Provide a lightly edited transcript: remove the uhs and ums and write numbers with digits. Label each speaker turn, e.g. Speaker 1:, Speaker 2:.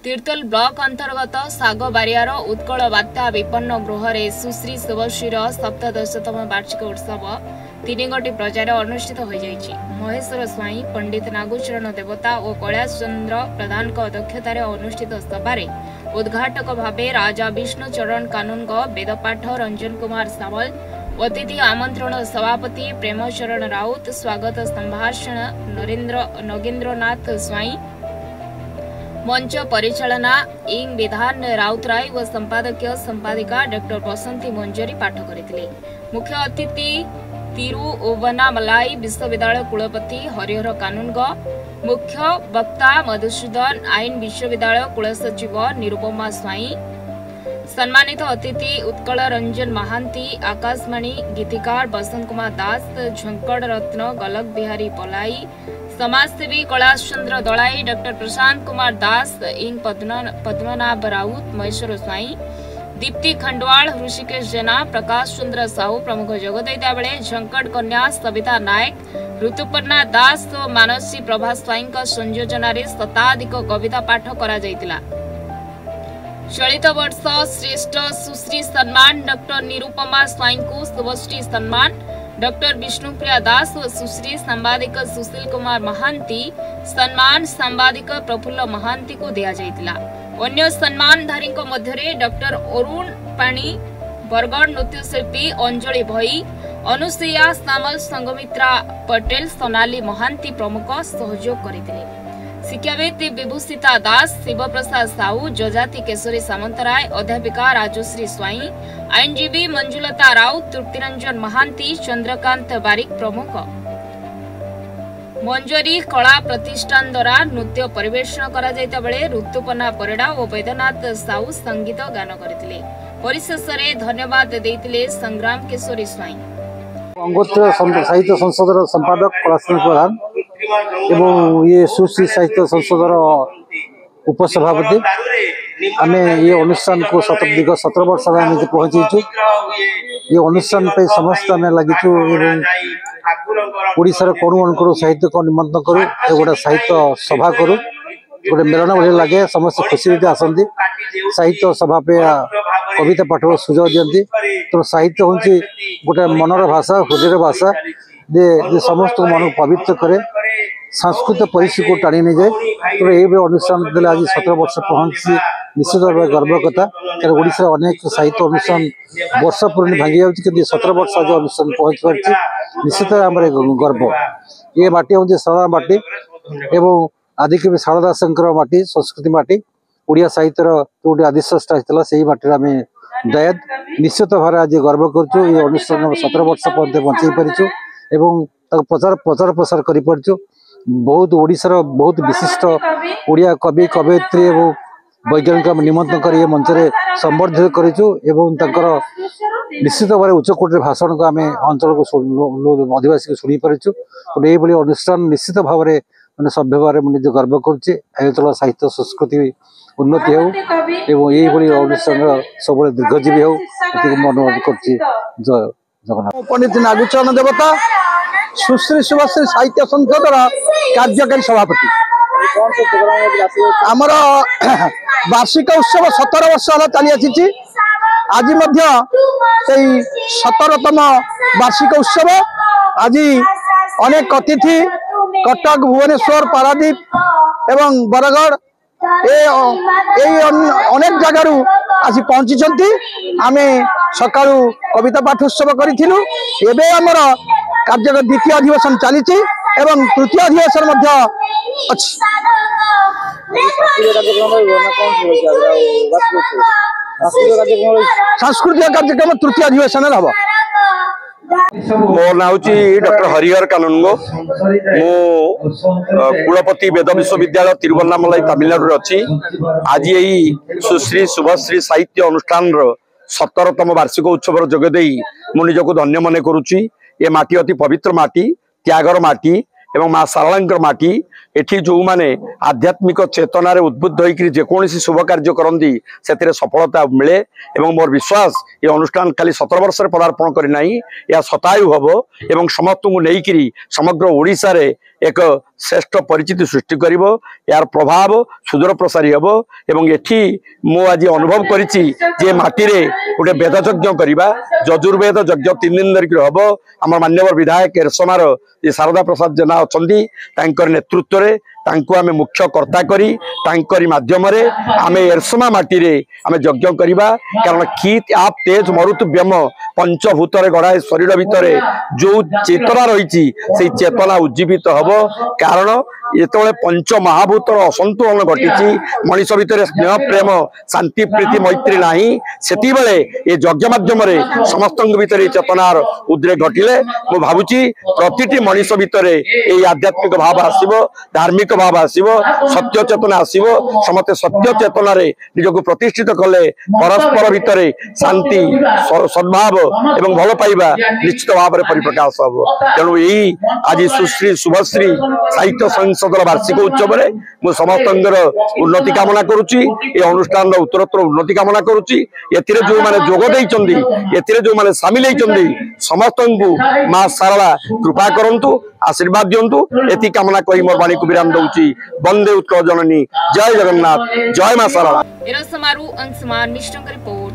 Speaker 1: तीर्तोल block अंतर्गत सागबारियार उत्कल बात्या विपन्न गृह सुश्री शुभश्रीर सप्तदशतम वार्षिक उत्सव 3 गोटी प्रचार अनुष्ठित हो जाइछि। महेश्वर स्वाई, पंडित नागुचरण देवता और कैलाश चंद्र प्रधान अध्यक्षतार अनुष्ठित सभारे उद्घाटक भावे राजा विष्णुचरण कानूनग, वेदपाठ रंजन कुमार सावल, अतिथि आमंत्रण सभापति प्रेमचरण राउत, स्वागत संभाषण नगेंद्रनाथ स्वाई, मंच परिचालना इंग विधान राउतराय व संपादकीय संपादिका डॉक्टर बसंती मंजरी पाठ करथिले। मुख्य अतिथि तिरुवन्नामलाई विश्वविद्यालय कुलपति हरिहर कानूनग, मुख्य वक्ता मधुसूदन आईन विश्वविद्यालय कुलसचिव निरुपमा स्वाई, सम्मानित अतिथि उत्कल रंजन महांती, आकाशवाणी गीतिकार बसंत कुमार दास, झंकड़ रत्न गलक बिहारी पलाई, समाजसेवी कैलाश चंद्र दलाई, डॉक्टर प्रशांत कुमार दास, इंग पद्मनाभ राउत, महेश्वर स्वाई, दीप्ति खंडवाल, ऋषिकेश जेना, प्रकाश चंद्र साहू प्रमुख जोगदैता बेले झंकड़ कन्या सविता नायक, ऋतुपर्णा दास और मानसी प्रभा स्वाई संयोजन शताधिक कविता पाठ करा जायतिला। चलित वर्ष श्रेष्ठ सुश्री सम्मान डॉक्टर निरुपमा स्वाई को शुभश्री सम्मान, डॉक्टर विष्णुप्रिया दास और सुश्री सांबादिक सुशील कुमार महांती सम्मान सांबादिक प्रफुल्ल महांती को दिया जायतिला। अन्य सम्मानधारी मध्य डॉक्टर अरुण पाणी, बरगढ़ नृत्यशिल्पी अंजलि भई, अनुसुया सामल, संगमित्रा पटेल, सोनाली महांती प्रमुख सहयोग करथिले। शिक्षाविद विभूषिता दास, शिवप्रसाद साहू, जजाति केशरी सामंतराय, अध्यापिका राजश्री स्वाई, आईनजीवी मंजुलता राउत, तृप्तिरंजन महांती, चंद्रकांत बारिक प्रमुख। मंजरी कला प्रतिष्ठान द्वारा नृत्य परिवेषण करा जायता बेले ऋतुपना परिडा और वैद्यनाथ साहू संगीत गान करथिले। परिशेष रे धन्यवाद देइतिले संग्राम केशरी स्वाई।
Speaker 2: अंगोत्र साहित्य संसद संपादक कैलाश प्रधान एवं ये सुश्री साहित्य संसद उपसभापति आम ये अनुष्ठान को दीर्घ 17 वर्ष आम पहुंचीचु। ये अनुष्ठान पे समस्त आम लगिचु ओडिशार कोण अनुकूल साहित्य को निमंत्रण करूँ, गोटे साहित्य सभा करूँ, गोटे मेलन भाई लगे, समस्त खुशी आसती साहित्य सभा पे कविता पाठ सुजोग दिखती। तो साहित्य हूँ गोटे मनर भाषा, हृदय भाषा जे समस्त मन को पवित्र करे, सांस्कृतिक परिचय को टाणी नहीं जाए। तो ये अनुष्ठान देने आज 17 वर्ष पहुंची निश्चित भाव गर्व कथा। ओडिशा अनेक साहित्य अनुष्ठान वर्ष पूर्ण भांगी जाती, 17 वर्ष आज अनुष्ठान पहुंची पार्टी निश्चित आम गर्व। ये माटी हूँ सारदा माटी एवं आदिकवि सारदा दासंकर माटी, संस्कृति माटी, ओडिया साहित्यर जो आदिश्रष्टा होता से माटी आम दयाद निश्चित भाव आज गर्व करूँ। ये अनुष्ठान 17 वर्ष पर्यटन बचाई पारिचु एवं प्रचार प्रसार कर बहुत ओडिशार बहुत विशिष्ट ओडिया कवि कवयित्री एवं वैज्ञानिक निमंत्रण कर मंच में संबर्धित करूँ एवं निश्चित भाव उच्चकोटी भाषण को आम अंचल को आदिवासी को शुणी पारिचु। तो ये अनुष्ठान निश्चित भाव में मैंने सभ्य भाव में निज गर्व करुच्चे। अंचल साहित्य संस्कृति उन्नति हो ये अनुष्ठान सब दीर्घजीवी हो मैं अनुरोध कर जय जगन्नाथ।
Speaker 3: पंडित नागुचरण देवता सुश्री शुभश्री साहित्य संसद कार्यकारी सभापति आमर वार्षिक उत्सव 17 वर्ष चली आसी। आज 17तम वार्षिक उत्सव। आज अनेक अतिथि कटक, भुवनेश्वर, पारादीप एवं बरगढ़ अनेक जगार आसी पहुंची। आम सका कविता पाठ उत्सव करूँ। एवं कार्य द्वितीय अधिवेशन चली एवं तृतीय अधिवेशन अच्छी। सांस्कृतिक कार्यक्रम तृतीय अधिवेशन हम।
Speaker 4: मो ना हूँ डॉक्टर हरिहर कानून, मु कुलपति वेद विश्वविद्यालय तिरुवन्नामलाई तमिलनाडु अच्छी। आज यही सुश्री शुभश्री साहित्य अनुष्ठान 17तम वार्षिक उत्सव जोगदे मु निजक धन्य मन करुच्ची। ये माटी अति पवित्र माटी, त्यागर माटी एवं माँ सारलांकर माटी। एठी जो माने आध्यात्मिक चेतनार उद्बुद्ध होकर जेकोसी शुभ कार्य करती से सफलता मिले एवं मोर विश्वास ये अनुष्ठान खाली 17 वर्ष पदार्पण करना यह शतायु हम एवं समस्त को लेकर समग्र ओडिशा रे एक श्रेष्ठ परिचिति सृष्टि करिवो यार प्रभाव सुदूर प्रसारी हम एवं एठी मु आज अनुभव करिछि जे माटी रे गोटे वेद यज्ञ करबा यजुर्वेद यज्ञ 3 दिन धरिक हम आम मान्यवर विधायक एरसमार शारदा प्रसाद जेना अछंती तांकर नेतृत्व रे तांको आमे मुख्य कर्ता करी तांकरी माध्यम रे आमे एरसमा माटी रे आमे यज्ञ करबा कारण कीत आप तेज मरुत व्यम पंचभूत रे गढ़ाए शरीर भितर जो चेतना रही से चेतना उज्जीवित हम कारण ये पंच महाभूतर असंतुलन घटी मनीष भितर स्नेह प्रेम शांति प्रीति मैत्री नाही सेती बेले ये यज्ञ माध्यम रे समस्त भितर चेतनार उद्रेक घटिले मु भावुची प्रतिटी मनीष भितर ये आध्यात्मिक भाव आसीबो धार्मिक भाव आसीबो सत्य चेतना आसीबो समस्त सत्य चेतना रे निजको प्रतिष्ठित कले परस्पर भितर शांति सद्भाव एवं भल पाइबा निश्चित भाव में परिप्रकाश हम तेणु यही आज सुश्री शुभश्री साहित्य संसदर वार्षिक उत्सव में मु समस्त उन्नति कामना करुच्ची ये अनुष्ठान उत्तरोत्तर उन्नति कामना करुच्ची एथिरे जो माने जोग देइचंदी एथिरे जो माने शामिल होइचंदी समस्त को मां सारला कृपा करंतु आशीर्वाद दियंतु एति कामना कहि मोर बाणी को विराम दउची वंदे उत्कल जननी जय जगन्नाथ जय मां सारला
Speaker 1: एरसमारू अंशमान निष्ठंकर रिपोर्ट।